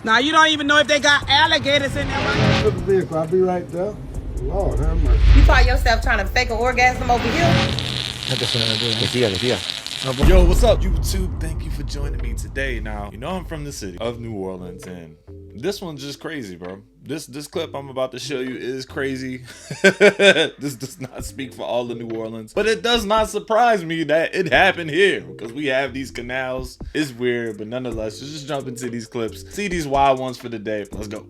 Now you don't even know if they got alligators in there. Put the vehicle, I'll be right there. Lord have mercy. You find yourself trying to fake an orgasm over here? Yo, what's up, YouTube? Thank you for joining me today. Now, you know I'm from the city of New Orleans, and this one's just crazy, bro. This clip I'm about to show you is crazy. This does not speak for all of New Orleans, but it does not surprise me that it happened here because we have these canals. It's weird, but nonetheless, just jump into these clips, see these wild ones for the day. Let's go.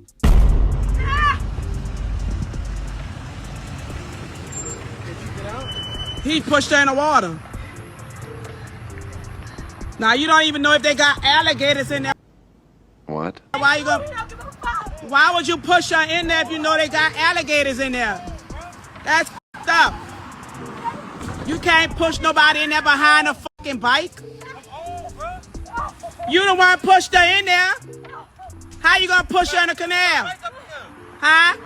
He pushed her in the water. Now you don't even know if they got alligators in there. What? Why would you push her in there if you know they got alligators in there? That's f***ed up. You can't push nobody in there behind a fucking bike. You the one pushed her in there. How you gonna push her in the canal? Huh?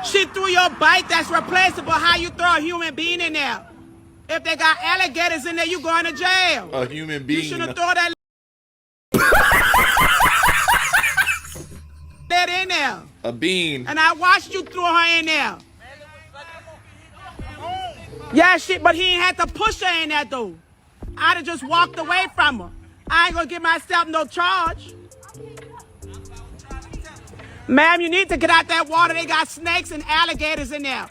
She threw your bike that's replaceable. How you throw a human being in there? If they got alligators in there, you going to jail. A human being. You shouldn't throw that in there. A bean. And I watched you throw her in there. Yeah, shit, but he ain't had to push her in there, though. I'd have just walked away from her. I ain't gonna give myself no charge. Ma'am, you need to get out that water. They got snakes and alligators in there.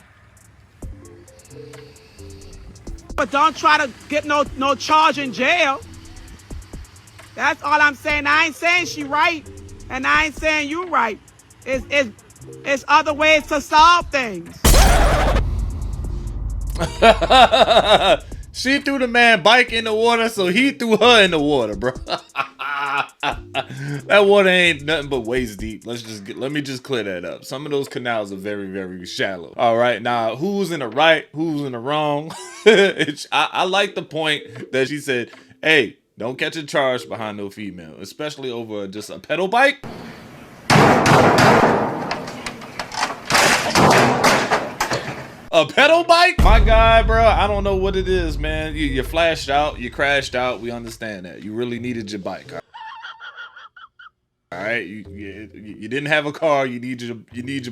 But don't try to get no charge in jail. That's all I'm saying. I ain't saying she right, and I ain't saying you right. It's other ways to solve things. She threw the man bike in the water, so he threw her in the water, bro. That water ain't nothing but waist deep. Let me just clear that up. Some of those canals are very, very shallow. All right, now who's in the right, who's in the wrong? I like the point that she said, hey, don't catch a charge behind no female, especially over just a pedal bike. A pedal bike? My guy, bro, I don't know what it is, man. You flashed out, you crashed out. We understand that. You really needed your bike. All right, you didn't have a car. You need your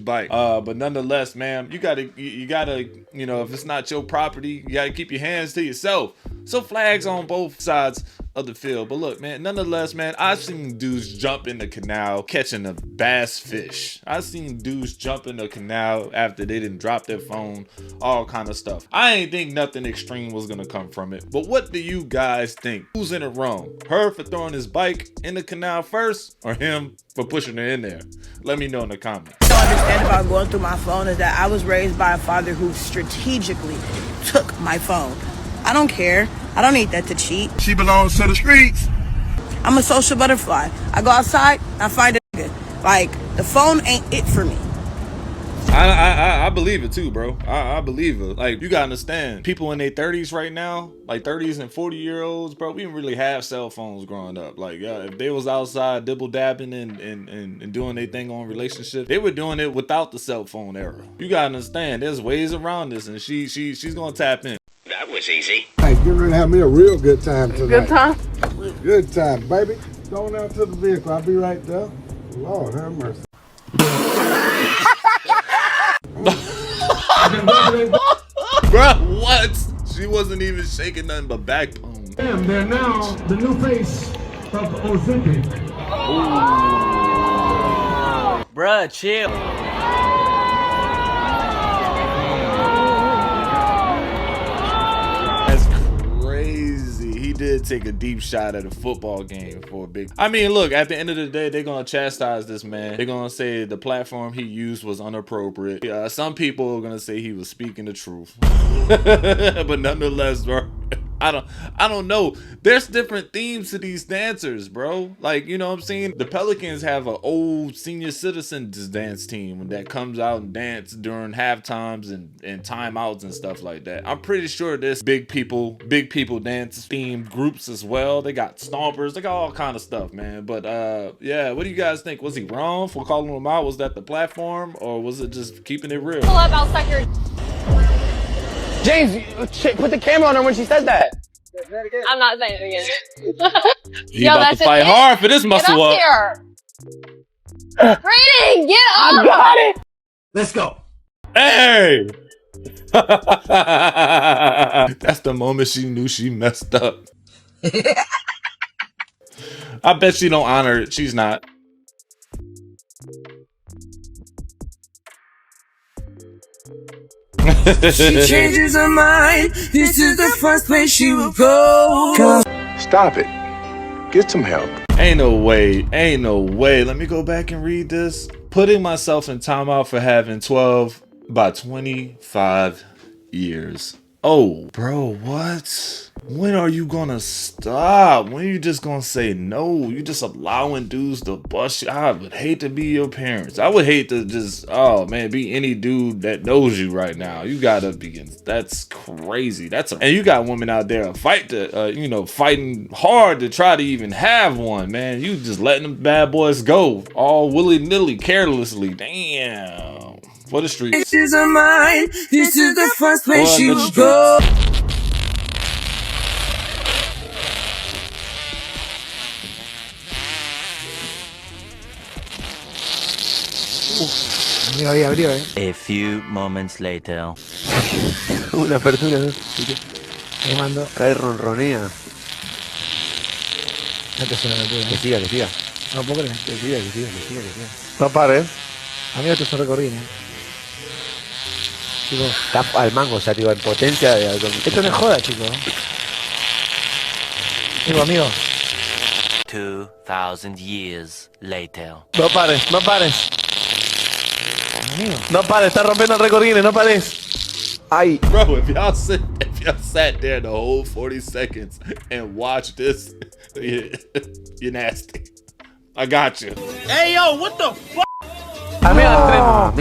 bike. But nonetheless, man, you gotta, you know, if it's not your property, you gotta keep your hands to yourself. So flags on both sides of the field. But look, man, nonetheless, man, I've seen dudes jump in the canal catching a bass fish. I've seen dudes jump in the canal after they didn't drop their phone, all kind of stuff. I ain't think nothing extreme was gonna come from it. But what do you guys think? Who's in it wrong? Her for throwing his bike in the canal first, or him for pushing her in there? Let me know in the comments. What I don't understand about going through my phone is that I was raised by a father who strategically took my phone. I don't care. I don't need that to cheat. She belongs to the streets. I'm a social butterfly. I go outside, I find a nigga. Like, the phone ain't it for me. I believe it too, bro. I believe it. Like, you gotta understand, people in their 30s right now, like 30s and 40-year-olds, bro, we didn't really have cell phones growing up. Like, yeah, if they was outside dibble dabbing and doing their thing on relationships, they were doing it without the cell phone era. You gotta understand, there's ways around this, and she's gonna tap in. That was easy. Hey, get ready to have me a real good time tonight. Good time? Good time, baby. Going out to the vehicle, I'll be right there. Lord have mercy. Bruh, what? She wasn't even shaking nothing but backbone. Damn, they're now the new face of Simping. Bruh, chill. That's crazy. He did take a deep shot at a football game for a big. I mean, look, at the end of the day, they're gonna chastise this man. They're gonna say the platform he used was inappropriate. Some people are gonna say he was speaking the truth. But nonetheless, bro, I don't know. There's different themes to these dancers, bro. Like, you know what I'm saying? The Pelicans have an old senior citizens dance team that comes out and dance during half times and timeouts and stuff like that. I'm pretty sure there's big people dance themed groups as well. They got stompers, they got all kind of stuff, man. But yeah, what do you guys think? Was he wrong for calling him out? Was that the platform, or was it just keeping it real? Pull up, I'll suck your... James, put the camera on her when she said that. I'm not saying it again. He about to fight hard for this muscle up. Get up here. Brandon, get up! I got it. Let's go. Hey! That's the moment she knew she messed up. I bet she don't honor it. She's not. She changes her mind. This is the first place she will go. Stop it. Get some help. Ain't no way. Ain't no way. Let me go back and read this. Putting myself in timeout for having 12 by 25 years. Oh, bro, what? When are you gonna stop? When are you just gonna say no? You just allowing dudes to bust you. I would hate to be your parents. I would hate to just, oh man, be any dude that knows you right now. You gotta be, that's crazy. And you got women out there fighting hard to try to even have one, man. You just letting them bad boys go all willy-nilly, carelessly. Damn. For the streets. This is a mine. This is the first place she will go. A few moments later. Una persona Me mando. cae ronronea. Esta es una locura. Que siga. No puedo creer. Que siga. No pares. Amigo, esto es un recorrido. Chicos. Está al mango, o sea, digo, en potencia. Esto no es joda, chicos. Amigo. 2000 years later. No pares. Amigo. No pares, está rompiendo el récord Guinness, no pares. Ay. Bro, if y'all sat there the whole 40 seconds and watched this, you're nasty. I got you. Hey, yo, what the fuck? Amigo.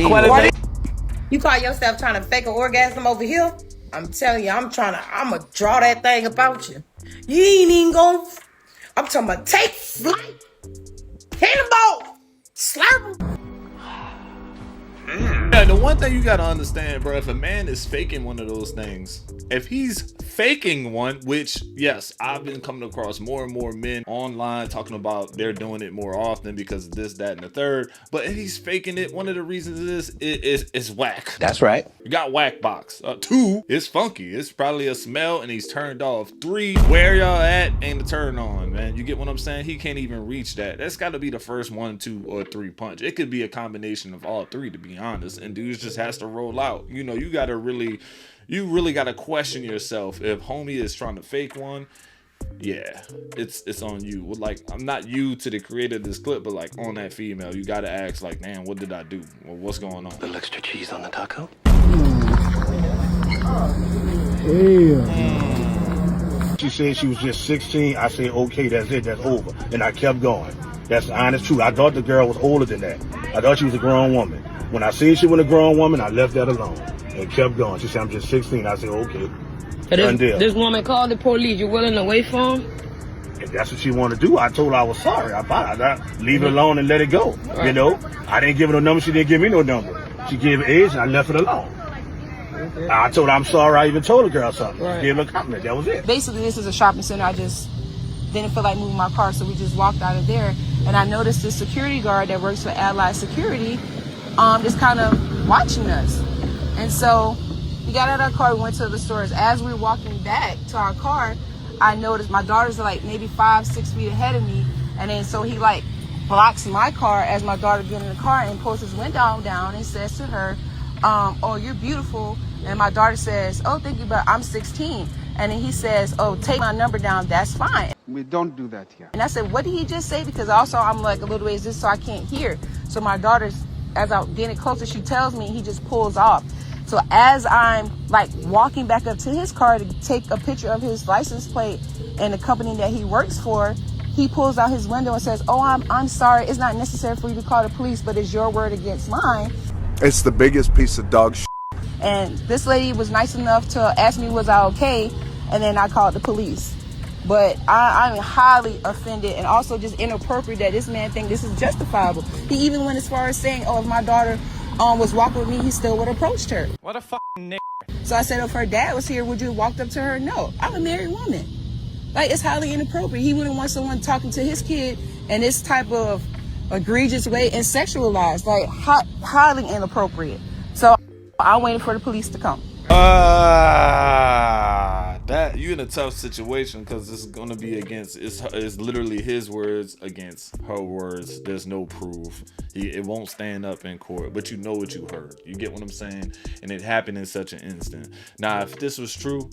You call yourself trying to fake an orgasm over here? I'm telling you, I'ma draw that thing about you. You ain't even gon'. I'm talking about take flight. Cannonball. Slurp 'em. Yeah, the one thing you gotta understand, bro, if a man is faking one of those things, if he's faking one, which, yes, I've been coming across more and more men online talking about they're doing it more often because of this, that, and the third, but if he's faking it, one of the reasons is whack. That's right. You got whack box. 2, it's funky. It's probably a smell and he's turned off. 3, where y'all at ain't a turn on, man. You get what I'm saying? He can't even reach that. That's got to be the first 1, 2, or 3 punch. It could be a combination of all 3, to be honest, and dudes just has to roll out. You know, you really gotta question yourself. If homie is trying to fake one, yeah, it's on you. Like, I'm not you to the creator of this clip, but like on that female, you gotta ask like, damn, what did I do? Well, what's going on? Little extra cheese on the taco. She said she was just 16. I said, okay, that's it, that's over. And I kept going. That's the honest truth. I thought the girl was older than that. I thought she was a grown woman. When I seen she was a grown woman, I left that alone and kept going. She said, I'm just 16. I said, okay. This woman called the police. You willing to wait for him? If that's what she wanted to do, I told her I was sorry. I leave it alone and let it go. Right. You know, I didn't give her no number. She didn't give me no number. She gave her age and I left it alone. Okay. I told her I'm sorry. I even told the girl something. Right. Gave her a compliment. That was it. Basically, this is a shopping center. I just didn't feel like moving my car, so we just walked out of there. And I noticed the security guard that works for Allied Security just kind of watching us. And so we got out of our car, we went to the stores. As we were walking back to our car, I noticed my daughter's like maybe 5-6 feet ahead of me. And then so he like blocks my car as my daughter gets in the car and pulls his window down and says to her, oh, you're beautiful. And my daughter says, oh, thank you, but I'm 16. And then he says, oh, take my number down, that's fine. We don't do that here. And I said, what did he just say? Because also I'm like a little ways this, so I can't hear. So my daughter's, as I'm getting closer, she tells me, he just pulls off. So as I'm like walking back up to his car to take a picture of his license plate and the company that he works for, he pulls out his window and says, oh, I'm sorry. It's not necessary for you to call the police, but it's your word against mine. It's the biggest piece of dog shit. And this lady was nice enough to ask me, was I okay? And then I called the police. But I'm highly offended and also just inappropriate that this man think this is justifiable. He even went as far as saying, oh, if my daughter was walking with me, he still would have approached her. What a fucking nigga. So I said, if her dad was here, would you have walked up to her? No, I'm a married woman. Like, it's highly inappropriate. He wouldn't want someone talking to his kid and this type of egregious way and sexualized, like highly inappropriate. So I'm waiting for the police to come. That you in a tough situation because it's gonna be against it's literally his words against her words. There's no proof. It won't stand up in court, but you know what you heard. You get what I'm saying? And it happened in such an instant. Now, if this was true,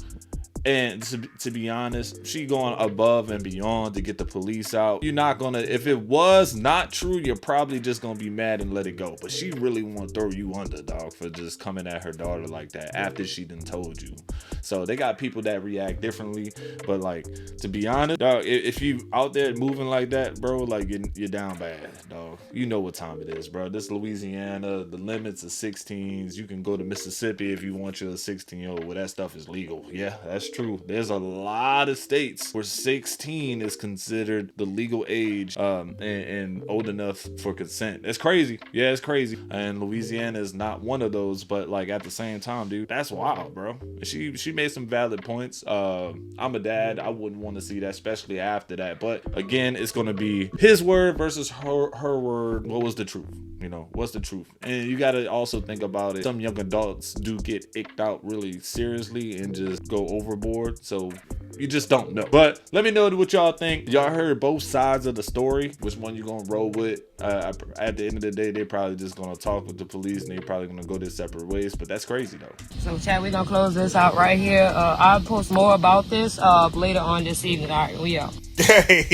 and to be honest, she going above and beyond to get the police out. You're not gonna, if it was not true, you're probably just gonna be mad and let it go. But she really want to throw you under, dog, for just coming at her daughter like that after she done told you. So they got people that react differently. But like, to be honest, dog, if you out there moving like that, bro, like you're down bad, dog. You know what time it is, bro. This Louisiana, the limits are 16s. You can go to Mississippi if you want your 16-year-old. Well, that stuff is legal. Yeah, that's true. There's a lot of states where 16 is considered the legal age and old enough for consent. It's crazy. Yeah, it's crazy. And Louisiana is not one of those, but like at the same time, dude, that's wild, bro. She made some valid points. I'm a dad. I wouldn't want to see that, especially after that. But again, it's going to be his word versus her word. What was the truth? You know, what's the truth? And you got to also think about it. Some young adults do get icked out really seriously and just go overboard. So you just don't know. But let me know what y'all think. Y'all heard both sides of the story. Which one you gonna roll with? At the end of the day, they probably just gonna talk with the police and they probably gonna go their separate ways. But that's crazy though. So, Chad, we're gonna close this out right here. I'll post more about this later on this evening. All right, we out. Hey,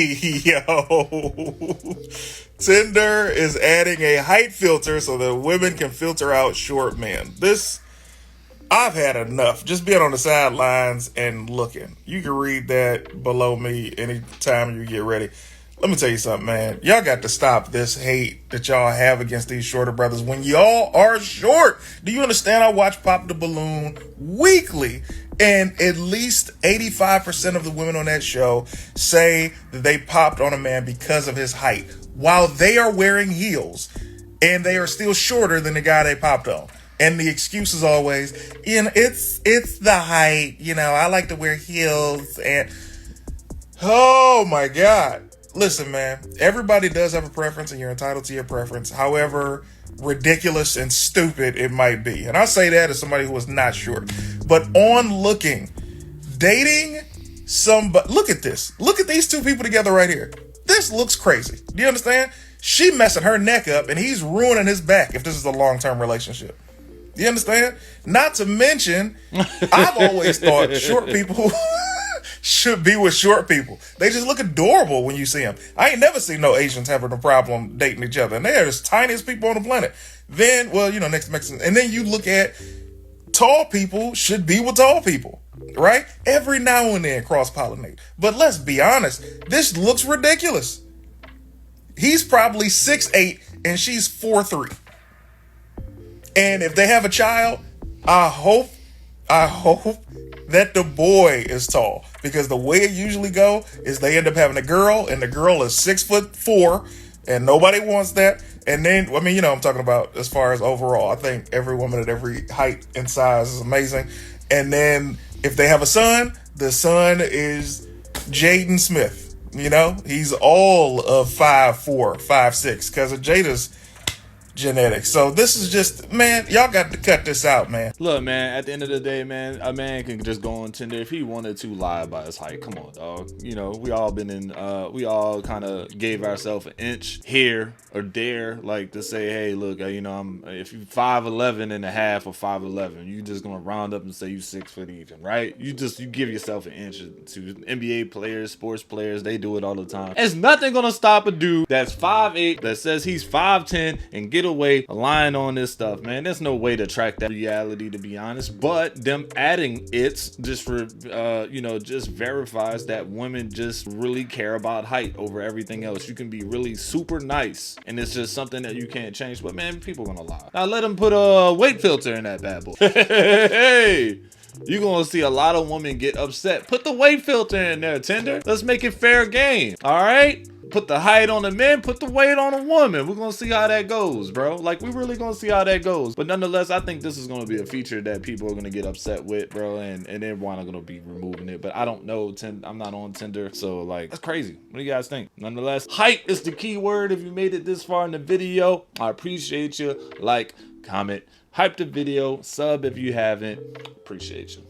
yo. Tinder is adding a height filter so that women can filter out short men. I've had enough. Just being on the sidelines and looking. You can read that below me anytime you get ready. Let me tell you something, man. Y'all got to stop this hate that y'all have against these shorter brothers when y'all are short. Do you understand? I watch Pop the Balloon weekly, and at least 85% of the women on that show say that they popped on a man because of his height, while they are wearing heels, and they are still shorter than the guy they popped on. And the excuse is always, it's the height. You know, I like to wear heels. And oh my God. Listen, man, everybody does have a preference and you're entitled to your preference. However ridiculous and stupid it might be. And I say that as somebody who is not short. But on looking, dating somebody, look at this. Look at these two people together right here. This looks crazy. Do you understand? She messing her neck up and he's ruining his back if this is a long-term relationship. You understand? Not to mention, I've always thought short people should be with short people. They just look adorable when you see them. I ain't never seen no Asians having a problem dating each other. And they are the tiniest people on the planet. Then, well, you know, next to Mexicans. And then you look at tall people should be with tall people, right? Every now and then cross-pollinate. But let's be honest, this looks ridiculous. He's probably 6'8" and she's 4'3". And if they have a child, I hope that the boy is tall, because the way it usually go is they end up having a girl and the girl is 6'4" and nobody wants that. And then, I mean, you know, I'm talking about as far as overall, I think every woman at every height and size is amazing. And then if they have a son, the son is Jaden Smith. You know, he's all of 5'4", 5'6", because of Jada's genetics. So this is just, man, y'all got to cut this out, man. Look, man, at the end of the day, man, a man can just go on Tinder if he wanted to lie about his height. Come on, dog. You know, we all been in, we all kind of gave ourselves an inch here or there, like to say, hey, look, you know, if you 5'11" and a half or 5'11", you just gonna round up and say you 6 foot even, right? You give yourself an inch. To NBA players, sports players, they do it all the time. There's nothing gonna stop a dude that's 5'8", that says he's 5'10", and get away lying on this stuff, man. There's no way to track that reality, to be honest. But them adding it just for you know, just verifies that women just really care about height over everything else. You can be really super nice and it's just something that you can't change, but man, people gonna lie. Now let them put a weight filter in that bad boy. Hey, you're gonna see a lot of women get upset. Put the weight filter in there, Tinder. Let's make it fair game. All right, Put the height on the men, put the weight on a woman. We're gonna see how that goes, bro. Like, we really gonna see how that goes. But nonetheless, I think this is gonna be a feature that people are gonna get upset with, bro, and everyone are gonna be removing it. But I don't know. I'm not on Tinder, so like, that's crazy. What do you guys think? Nonetheless, hype is the key word. If you made it this far in the video, I appreciate you. Like, comment, hype the video, sub if you haven't. Appreciate you.